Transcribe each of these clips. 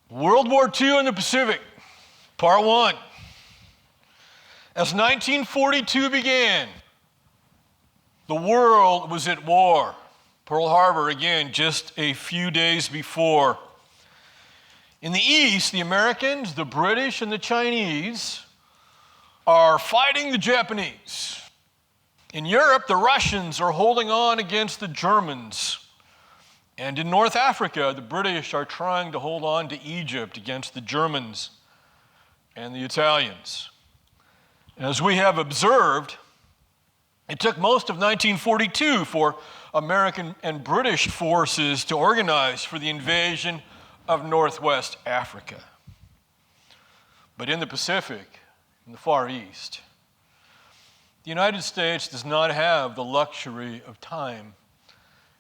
World War II in the Pacific, Part 1. As 1942 began, the world was at war. Pearl Harbor, again, just a few days before. In the East, the Americans, the British, and the Chinese are fighting the Japanese. In Europe, the Russians are holding on against the Germans. And in North Africa, the British are trying to hold on to Egypt against the Germans and the Italians. As we have observed, it took most of 1942 for American and British forces to organize for the invasion of Northwest Africa. But in the Pacific, in the Far East, the United States does not have the luxury of time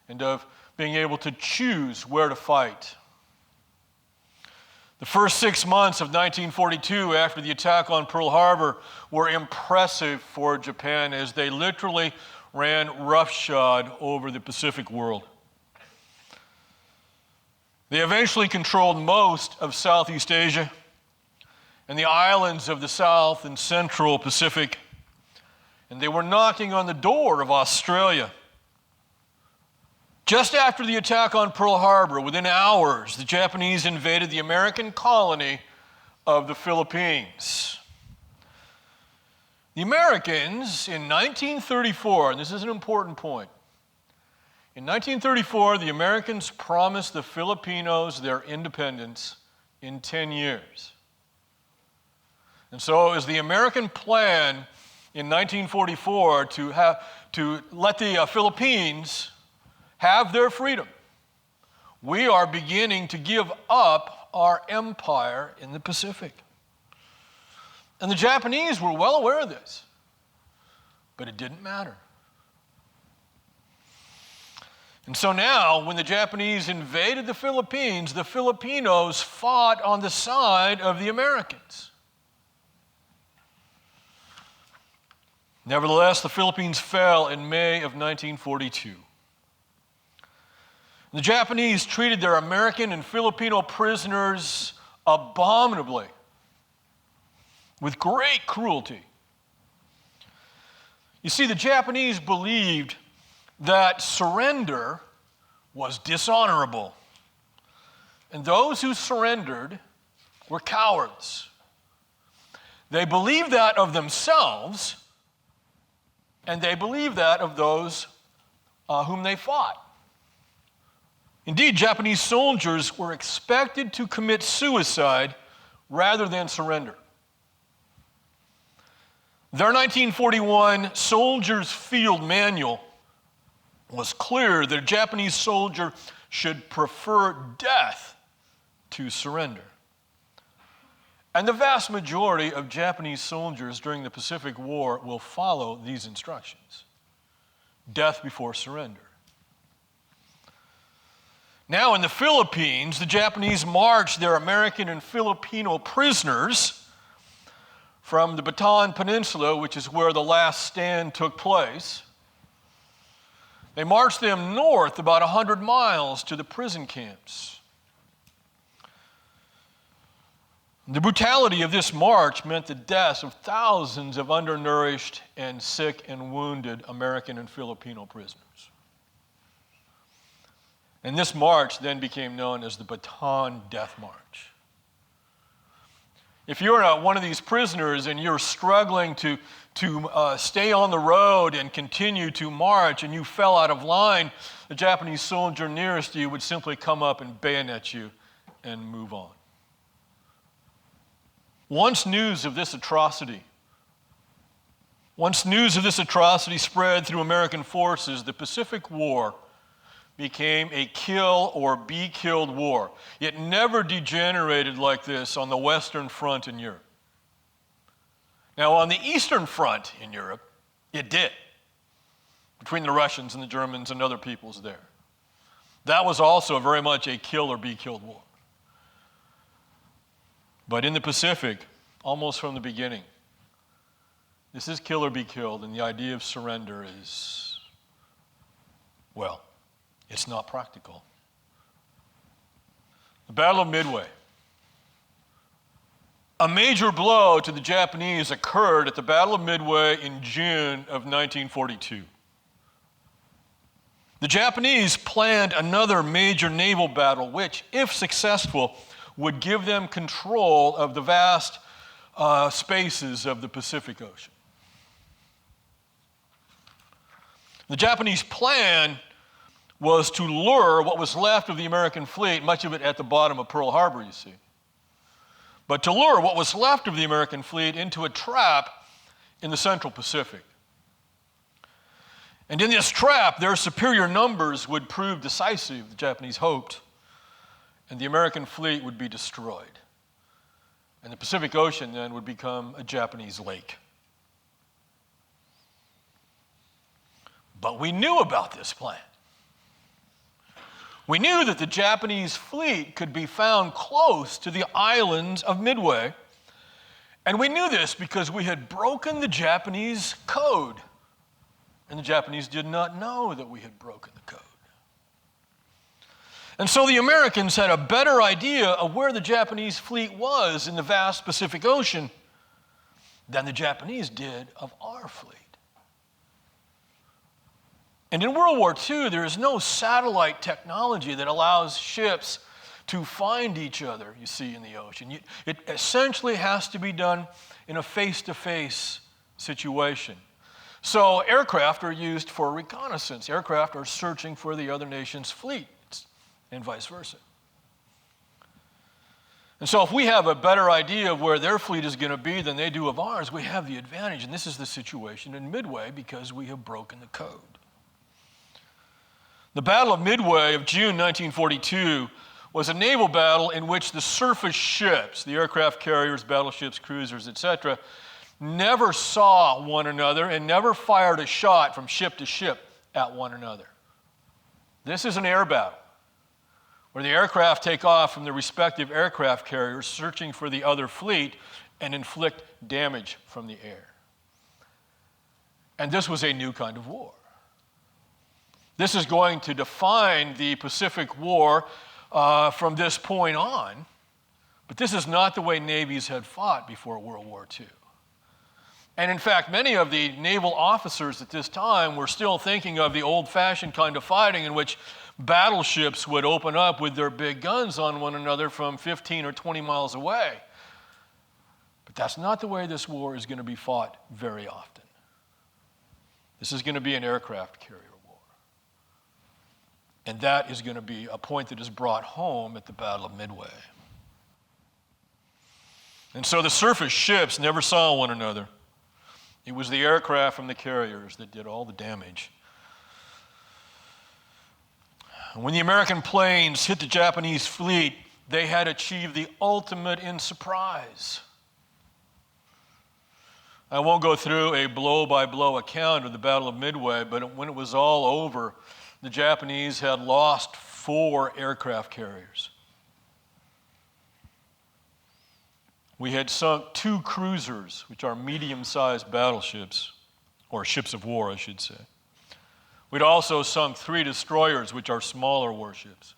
and of being able to choose where to fight. The first 6 months of 1942 after the attack on Pearl Harbor were impressive for Japan as they literally ran roughshod over the Pacific world. They eventually controlled most of Southeast Asia and the islands of the South and Central Pacific, and they were knocking on the door of Australia. Just after the attack on Pearl Harbor, within hours, the Japanese invaded the American colony of the Philippines. The Americans in 1934, and this is an important point, in 1934, the Americans promised the Filipinos their independence in 10 years. And so it was the American plan in 1944 to let the Philippines have their freedom. We are beginning to give up our empire in the Pacific. And the Japanese were well aware of this, but it didn't matter. And so now, when the Japanese invaded the Philippines, the Filipinos fought on the side of the Americans. Nevertheless, the Philippines fell in May of 1942. The Japanese treated their American and Filipino prisoners abominably, with great cruelty. You see, the Japanese believed that surrender was dishonorable, and those who surrendered were cowards. They believed that of themselves, and they believed that of those whom they fought. Indeed, Japanese soldiers were expected to commit suicide rather than surrender. Their 1941 Soldier's Field Manual was clear that a Japanese soldier should prefer death to surrender. And the vast majority of Japanese soldiers during the Pacific War will follow these instructions: death before surrender. Now, in the Philippines, the Japanese marched their American and Filipino prisoners from the Bataan Peninsula, which is where the last stand took place. They marched them north about 100 miles to the prison camps. The brutality of this march meant the deaths of thousands of undernourished and sick and wounded American and Filipino prisoners. And this march then became known as the Bataan Death March. If you're one of these prisoners and you're struggling to stay on the road and continue to march and you fell out of line, the Japanese soldier nearest to you would simply come up and bayonet you and move on. Once news of this atrocity spread through American forces, the Pacific War became a kill or be killed war. It never degenerated like this on the Western Front in Europe. Now, on the Eastern Front in Europe, it did, between the Russians and the Germans and other peoples there. That was also very much a kill or be killed war. But in the Pacific, almost from the beginning, this is kill or be killed, and the idea of surrender is, well, it's not practical. The Battle of Midway A major blow to the Japanese occurred at the Battle of Midway in June of 1942. The Japanese planned another major naval battle, which, if successful, would give them control of the vast spaces of the Pacific Ocean. The Japanese plan was to lure what was left of the American fleet, much of it at the bottom of Pearl Harbor, you see, but to lure what was left of the American fleet into a trap in the Central Pacific. And in this trap, their superior numbers would prove decisive, the Japanese hoped, and the American fleet would be destroyed. And the Pacific Ocean then would become a Japanese lake. But we knew about this plan. We knew that the Japanese fleet could be found close to the islands of Midway, and we knew this because we had broken the Japanese code, and the Japanese did not know that we had broken the code. And so the Americans had a better idea of where the Japanese fleet was in the vast Pacific Ocean than the Japanese did of our fleet. And in World War II, there is no satellite technology that allows ships to find each other, you see, in the ocean. It essentially has to be done in a face-to-face situation. So aircraft are used for reconnaissance. Aircraft are searching for the other nation's fleet, and vice versa. And so if we have a better idea of where their fleet is going to be than they do of ours, we have the advantage. And this is the situation in Midway because we have broken the code. The Battle of Midway of June 1942 was a naval battle in which the surface ships, the aircraft carriers, battleships, cruisers, etc., never saw one another and never fired a shot from ship to ship at one another. This is an air battle where the aircraft take off from their respective aircraft carriers searching for the other fleet and inflict damage from the air. And this was a new kind of war. This is going to define the Pacific War from this point on, but this is not the way navies had fought before World War II. And in fact, many of the naval officers at this time were still thinking of the old-fashioned kind of fighting in which battleships would open up with their big guns on one another from 15 or 20 miles away. But that's not the way this war is going to be fought very often. This is going to be an aircraft carrier. And that is going to be a point that is brought home at the Battle of Midway. And so the surface ships never saw one another. It was the aircraft from the carriers that did all the damage. And when the American planes hit the Japanese fleet, they had achieved the ultimate in surprise. I won't go through a blow-by-blow account of the Battle of Midway, but when it was all over, the Japanese had lost 4 aircraft carriers. We had sunk 2 cruisers, which are medium-sized battleships, or ships of war, I should say. We'd also sunk 3 destroyers, which are smaller warships.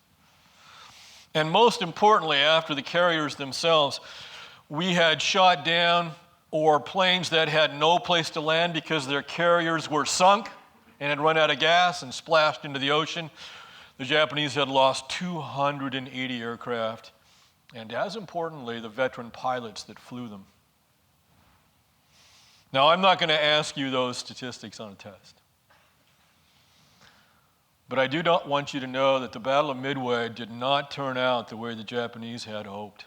And most importantly, after the carriers themselves, we had shot down or planes that had no place to land because their carriers were sunk and had run out of gas and splashed into the ocean. The Japanese had lost 280 aircraft, and as importantly, the veteran pilots that flew them. Now, I'm not going to ask you those statistics on a test, but I do not want you to know that the Battle of Midway did not turn out the way the Japanese had hoped.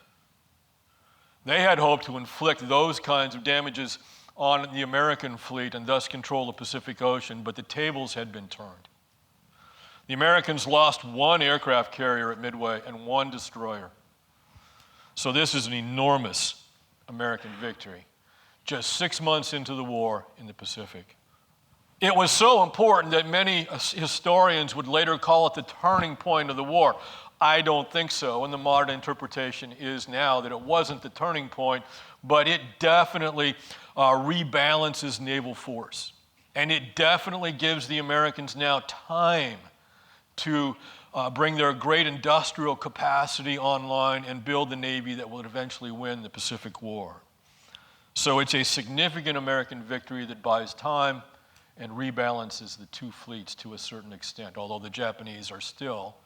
They had hoped to inflict those kinds of damages on the American fleet and thus control the Pacific Ocean, but the tables had been turned. The Americans lost 1 aircraft carrier at Midway and 1 destroyer. So this is an enormous American victory, just 6 months into the war in the Pacific. It was so important that many historians would later call it the turning point of the war. I don't think so, and the modern interpretation is now that it wasn't the turning point, but it definitely rebalances naval force. And it definitely gives the Americans now time to bring their great industrial capacity online, and build the Navy that would eventually win the Pacific War. So it's a significant American victory that buys time and rebalances the two fleets to a certain extent, although the Japanese are still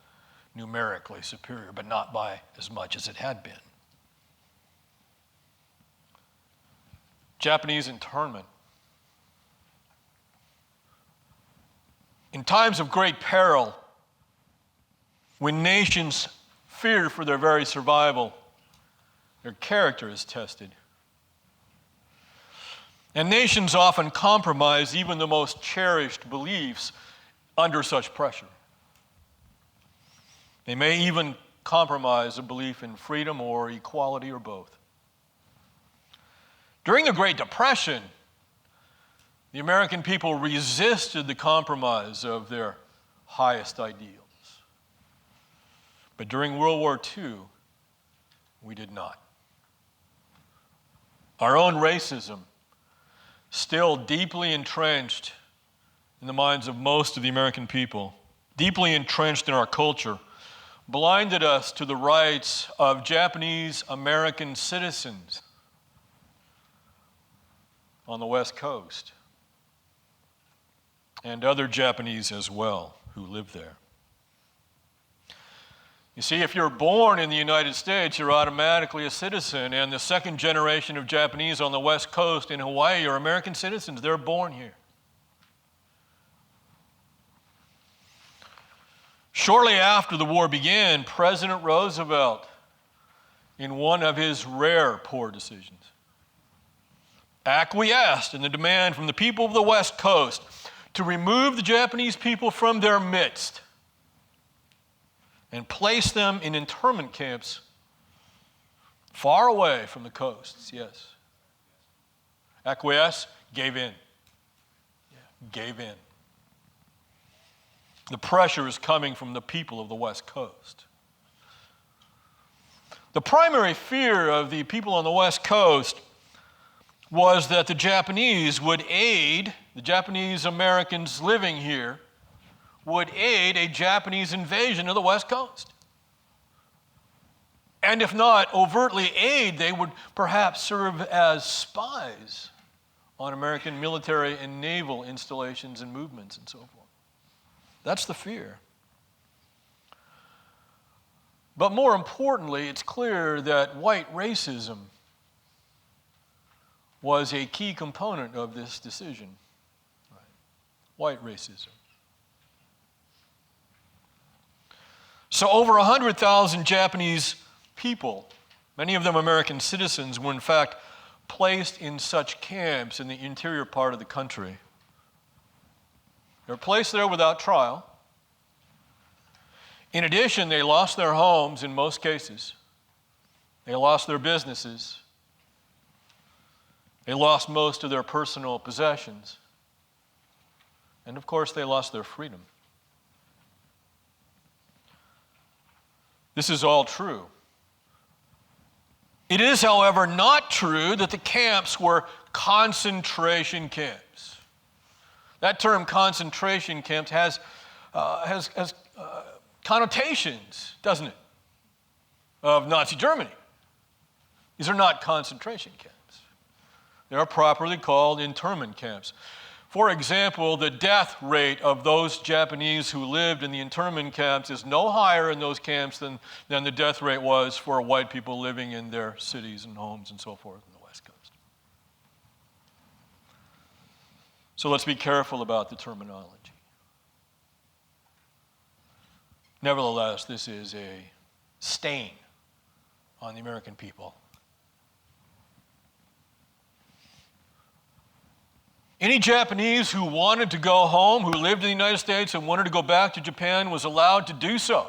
numerically superior, but not by as much as it had been. Japanese internment. In times of great peril, when nations fear for their very survival, their character is tested. And nations often compromise even the most cherished beliefs under such pressure. They may even compromise a belief in freedom or equality or both. During the Great Depression, the American people resisted the compromise of their highest ideals. But during World War II, we did not. Our own racism, still deeply entrenched in the minds of most of the American people, deeply entrenched in our culture, blinded us to the rights of Japanese American citizens on the West Coast and other Japanese as well who live there. You see, if you're born in the United States, you're automatically a citizen, and the second generation of Japanese on the West Coast in Hawaii are American citizens. They're born here. Shortly after the war began, President Roosevelt, in one of his rare poor decisions, acquiesced in the demand from the people of the West Coast to remove the Japanese people from their midst and place them in internment camps far away from the coasts. Yes. Acquiesce, gave in. Yeah, gave in. The pressure is coming from the people of the West Coast. The primary fear of the people on the West Coast was that the Japanese would aid, the Japanese Americans living here, would aid a Japanese invasion of the West Coast. And if not overtly aid, they would perhaps serve as spies on American military and naval installations and movements and so forth. That's the fear. But more importantly, it's clear that white racism was a key component of this decision. Right. White racism. So over 100,000 Japanese people, many of them American citizens, were in fact placed in such camps in the interior part of the country. They were placed there without trial. In addition, they lost their homes in most cases. They lost their businesses. They lost most of their personal possessions. And of course, they lost their freedom. This is all true. It is, however, not true that the camps were concentration camps. That term, concentration camps, has connotations, doesn't it, of Nazi Germany. These are not concentration camps. They are properly called internment camps. For example, the death rate of those Japanese who lived in the internment camps is no higher in those camps than the death rate was for white people living in their cities and homes and so forth in the West Coast. So let's be careful about the terminology. Nevertheless, this is a stain on the American people. Any Japanese who wanted to go home, who lived in the United States and wanted to go back to Japan, was allowed to do so.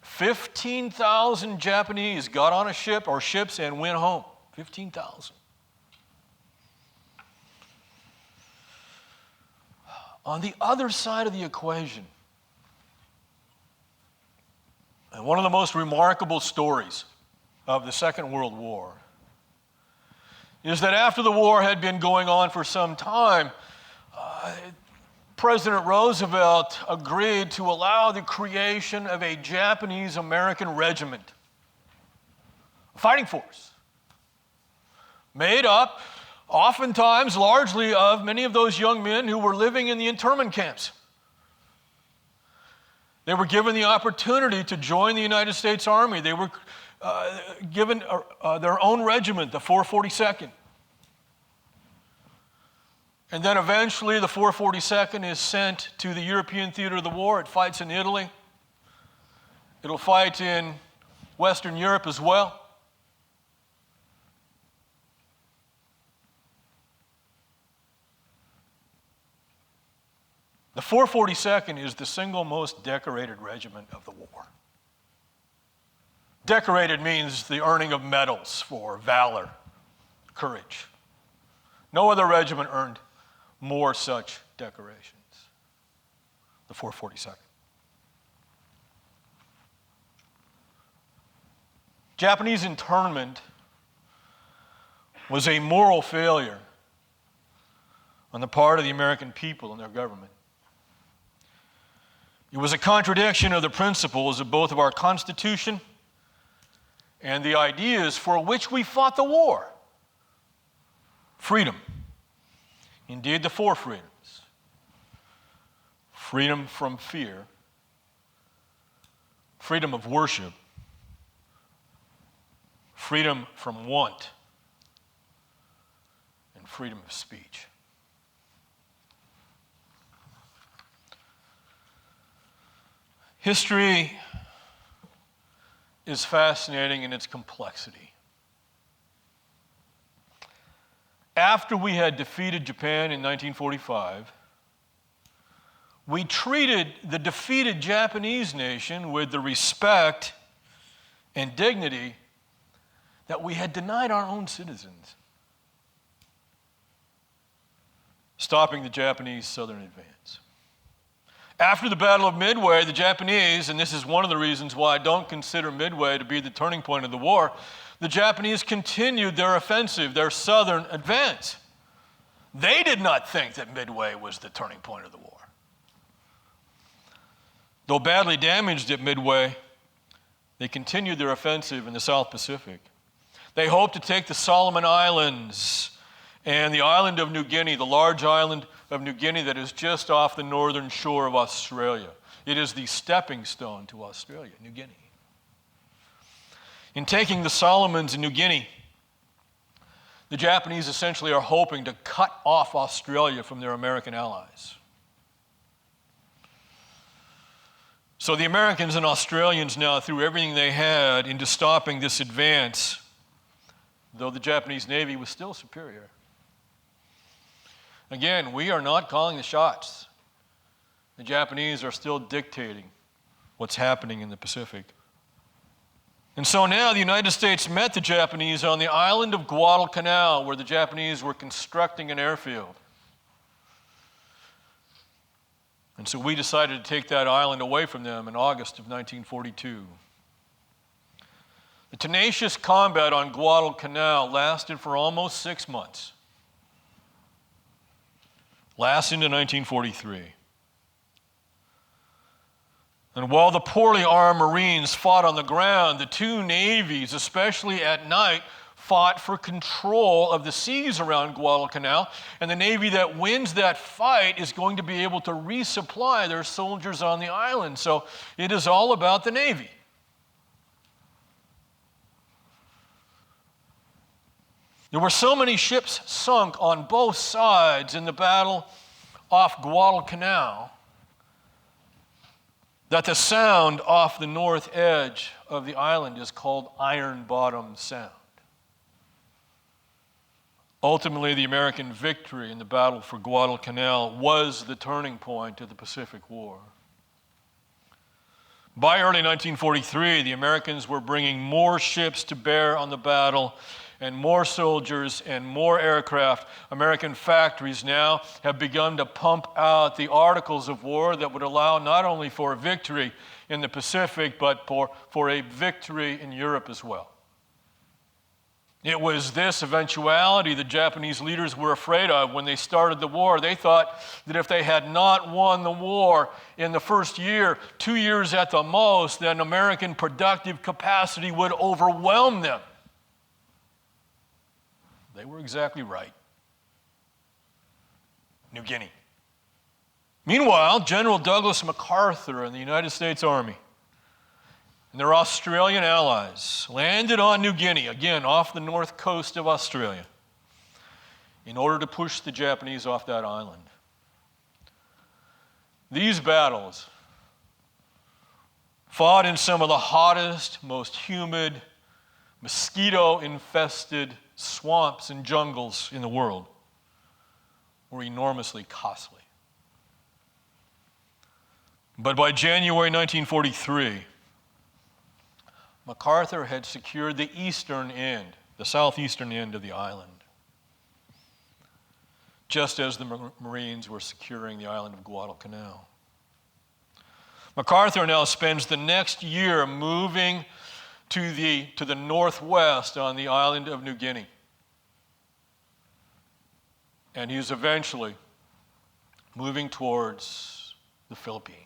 15,000 Japanese got on a ship or ships and went home. 15,000. On the other side of the equation, and one of the most remarkable stories of the Second World War is that after the war had been going on for some time, President Roosevelt agreed to allow the creation of a Japanese-American regiment, a fighting force, made up oftentimes largely of many of those young men who were living in the internment camps. They were given the opportunity to join the United States Army. They were given their own regiment, the 442nd. And then eventually the 442nd is sent to the European theater of the war. It fights in Italy. It'll fight in Western Europe as well. The 442nd is the single most decorated regiment of the war. Decorated means the earning of medals for valor, courage. No other regiment earned more such decorations. The 442nd. Japanese internment was a moral failure on the part of the American people and their government. It was a contradiction of the principles of both of our Constitution and the ideas for which we fought the war. Freedom. Indeed, the four freedoms. Freedom from fear, freedom of worship, freedom from want, and freedom of speech. History is fascinating in its complexity. After we had defeated Japan in 1945, we treated the defeated Japanese nation with the respect and dignity that we had denied our own citizens, stopping the Japanese southern advance. After the Battle of Midway, the Japanese, and this is one of the reasons why I don't consider Midway to be the turning point of the war, the Japanese continued their offensive, their southern advance. They did not think that Midway was the turning point of the war. Though badly damaged at Midway, they continued their offensive in the South Pacific. They hoped to take the Solomon Islands and the island of New Guinea, the large island of New Guinea that is just off the northern shore of Australia. It is the stepping stone to Australia, New Guinea. In taking the Solomons in New Guinea, the Japanese essentially are hoping to cut off Australia from their American allies. So the Americans and Australians now threw everything they had into stopping this advance, though the Japanese Navy was still superior. Again, we are not calling the shots. The Japanese are still dictating what's happening in the Pacific. And so now the United States met the Japanese on the island of Guadalcanal, where the Japanese were constructing an airfield. And so we decided to take that island away from them in August of 1942. The tenacious combat on Guadalcanal lasted for almost 6 months. Lasted into 1943. And while the poorly armed Marines fought on the ground, the two navies, especially at night, fought for control of the seas around Guadalcanal. And the Navy that wins that fight is going to be able to resupply their soldiers on the island. So it is all about the Navy. There were so many ships sunk on both sides in the battle off Guadalcanal that the sound off the north edge of the island is called Iron Bottom Sound. Ultimately, the American victory in the battle for Guadalcanal was the turning point of the Pacific War. By early 1943, the Americans were bringing more ships to bear on the battle and more soldiers and more aircraft. American factories now have begun to pump out the articles of war that would allow not only for a victory in the Pacific, but for a victory in Europe as well. It was this eventuality the Japanese leaders were afraid of when they started the war. They thought that if they had not won the war in the first year, 2 years at the most, then American productive capacity would overwhelm them. They were exactly right. New Guinea. Meanwhile, General Douglas MacArthur and the United States Army and their Australian allies landed on New Guinea, again off the north coast of Australia, in order to push the Japanese off that island. These battles, fought in some of the hottest, most humid, mosquito-infested swamps and jungles in the world, were enormously costly. But by January 1943, MacArthur had secured the eastern end, the southeastern end of the island, just as the Marines were securing the island of Guadalcanal. MacArthur now spends the next year moving to the northwest on the island of New Guinea. And he is eventually moving towards the Philippines.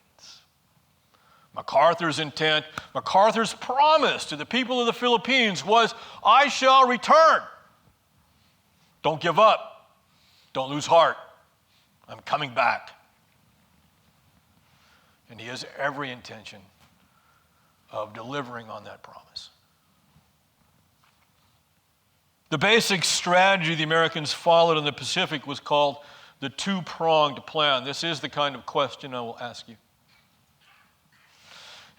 MacArthur's intent, MacArthur's promise to the people of the Philippines was, I shall return. Don't give up. Don't lose heart. I'm coming back. And he has every intention of delivering on that promise. The basic strategy the Americans followed in the Pacific was called the two-pronged plan. This is the kind of question I will ask you.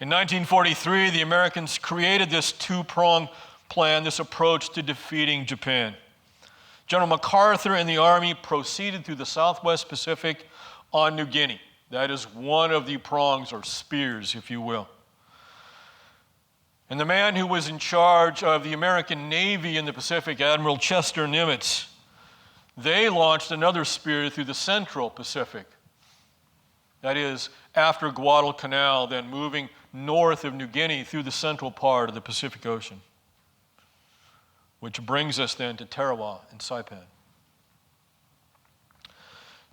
In 1943, the Americans created this two-pronged plan, this approach to defeating Japan. General MacArthur and the Army proceeded through the Southwest Pacific on New Guinea. That is one of the prongs, or spears, if you will. And the man who was in charge of the American Navy in the Pacific, Admiral Chester Nimitz, they launched another spear through the Central Pacific. That is, after Guadalcanal, then moving north of New Guinea through the central part of the Pacific Ocean, which brings us then to Tarawa and Saipan.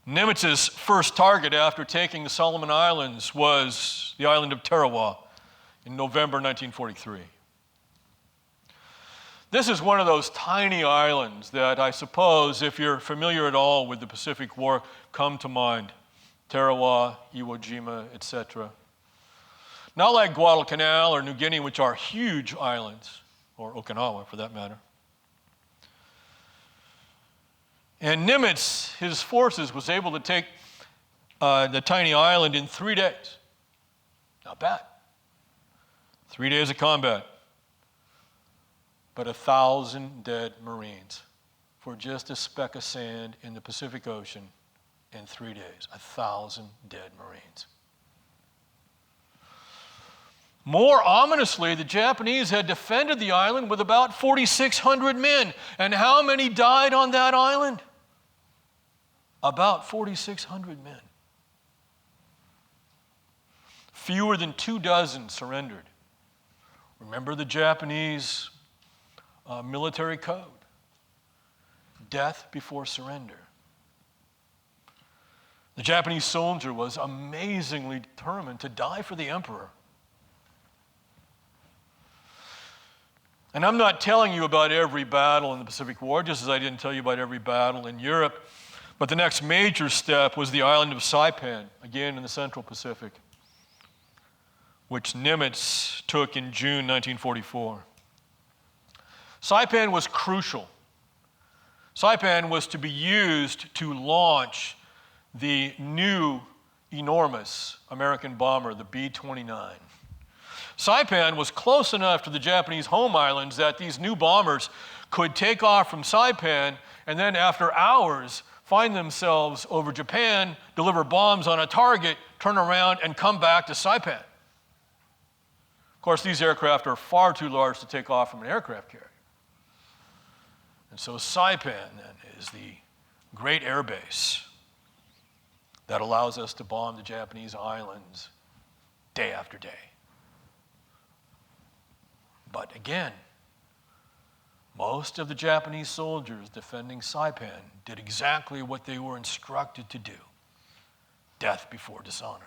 Nimitz's first target after taking the Solomon Islands was the island of Tarawa in November 1943. This is one of those tiny islands that I suppose, if you're familiar at all with the Pacific War, come to mind. Tarawa, Iwo Jima, etc. Not like Guadalcanal or New Guinea, which are huge islands, or Okinawa for that matter. And Nimitz, his forces, was able to take the tiny island in 3 days. Not bad. 3 days of combat. But 1,000 dead Marines for just a speck of sand in the Pacific Ocean in 3 days. 1,000 dead Marines. More ominously, the Japanese had defended the island with about 4,600 men. And how many died on that island? About 4,600 men. Fewer than 24 surrendered. Remember the Japanese military code. Death before surrender. The Japanese soldier was amazingly determined to die for the emperor. And I'm not telling you about every battle in the Pacific War, just as I didn't tell you about every battle in Europe. But the next major step was the island of Saipan, again in the Central Pacific, which Nimitz took in June 1944. Saipan was crucial. Saipan was to be used to launch the new enormous American bomber, the B-29. Saipan was close enough to the Japanese home islands that these new bombers could take off from Saipan and then after hours find themselves over Japan, deliver bombs on a target, turn around and come back to Saipan. Of course, these aircraft are far too large to take off from an aircraft carrier. And so Saipan then is the great air base that allows us to bomb the Japanese islands day after day. But again, most of the Japanese soldiers defending Saipan did exactly what they were instructed to do: death before dishonor.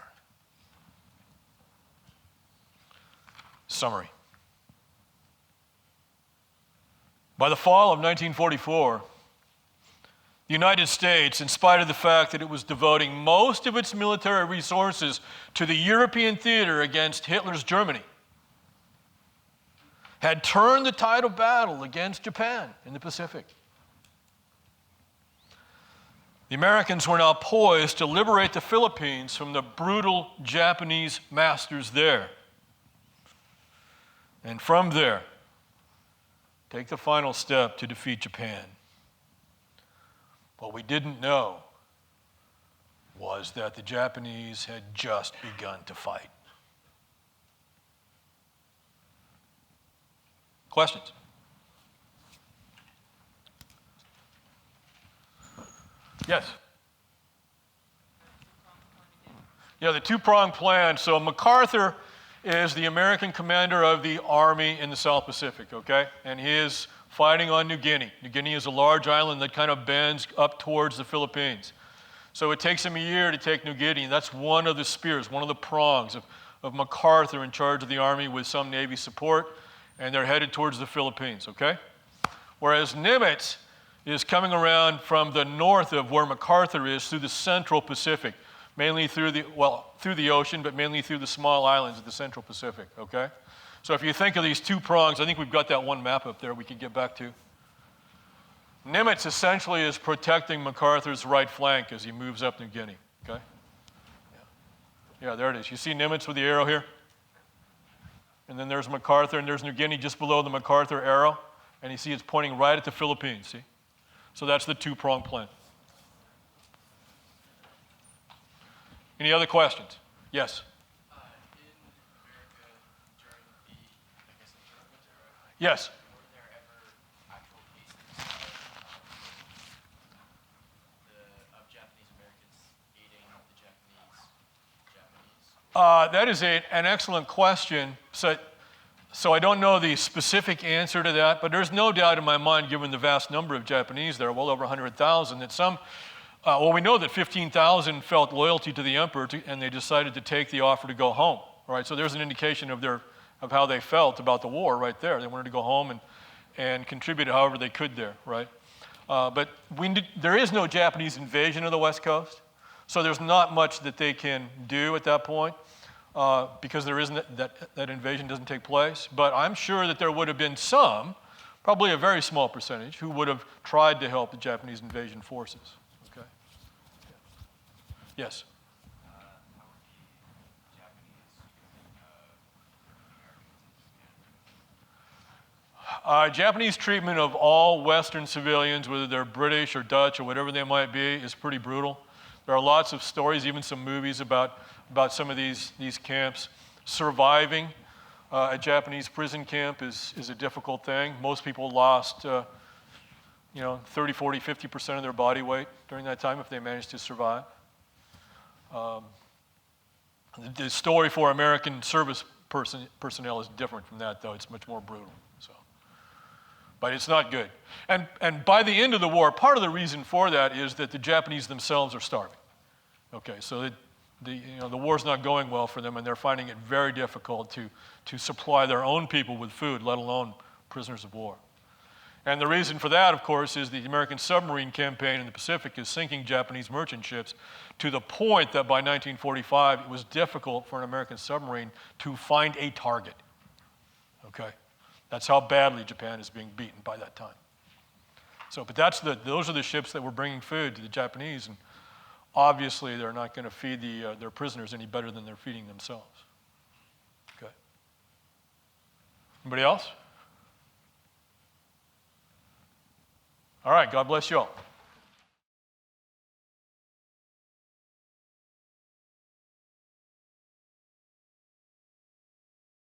Summary. By the fall of 1944, the United States, in spite of the fact that it was devoting most of its military resources to the European theater against Hitler's Germany, had turned the tide of battle against Japan in the Pacific. The Americans were now poised to liberate the Philippines from the brutal Japanese masters there. And from there, take the final step to defeat Japan. What we didn't know was that the Japanese had just begun to fight. Questions? Yes? Yeah, the two-pronged plan. So MacArthur is the American commander of the army in the South Pacific, okay? And he is fighting on New Guinea. New Guinea is a large island that kind of bends up towards the Philippines. So it takes him a year to take New Guinea, and that's one of the spears, one of the prongs of MacArthur in charge of the army with some Navy support, and they're headed towards the Philippines, okay? Whereas Nimitz is coming around from the north of where MacArthur is through the central Pacific, mainly through the ocean, but mainly through the small islands of the central Pacific, okay? So if you think of these two prongs, I think we've got that one map up there we can get back to. Nimitz essentially is protecting MacArthur's right flank as he moves up New Guinea, okay? Yeah, there it is. You see Nimitz with the arrow here? And then there's MacArthur, and there's New Guinea just below the MacArthur arrow, and you see it's pointing right at the Philippines, see? So that's the two-pronged plan. Any other questions? Yes? In America during the, I guess, Internment era, Yes? were there ever actual cases of Japanese Americans aiding the Japanese? That is an excellent question. So I don't know the specific answer to that, but there's no doubt in my mind, given the vast number of Japanese there, well over 100,000, that some, we know that 15,000 felt loyalty to the emperor, and they decided to take the offer to go home. Right? So there's an indication of how they felt about the war right there. They wanted to go home and contribute however they could there, right? But there is no Japanese invasion of the West Coast, so there's not much that they can do at that point. Because there isn't that invasion doesn't take place. But I'm sure that there would have been some, probably a very small percentage, who would have tried to help the Japanese invasion forces. Okay. Yes. How were the Japanese using Japanese treatment of all Western civilians, whether they're British or Dutch or whatever they might be, is pretty brutal. There are lots of stories, even some movies about some of these camps. Surviving a Japanese prison camp is a difficult thing. Most people lost 30, 40, 50% of their body weight during that time if they managed to survive. The story for American service personnel is different from that, though. It's much more brutal. But it's not good. And by the end of the war, part of the reason for that is that the Japanese themselves are starving. Okay, so the war's not going well for them, and they're finding it very difficult to supply their own people with food, let alone prisoners of war. And the reason for that, of course, is the American submarine campaign in the Pacific is sinking Japanese merchant ships to the point that by 1945, it was difficult for an American submarine to find a target. Okay? That's how badly Japan is being beaten by that time. So, but those are the ships that were bringing food to the Japanese, and obviously they're not going to feed their prisoners any better than they're feeding themselves. Okay. Anybody else? All right, God bless you all.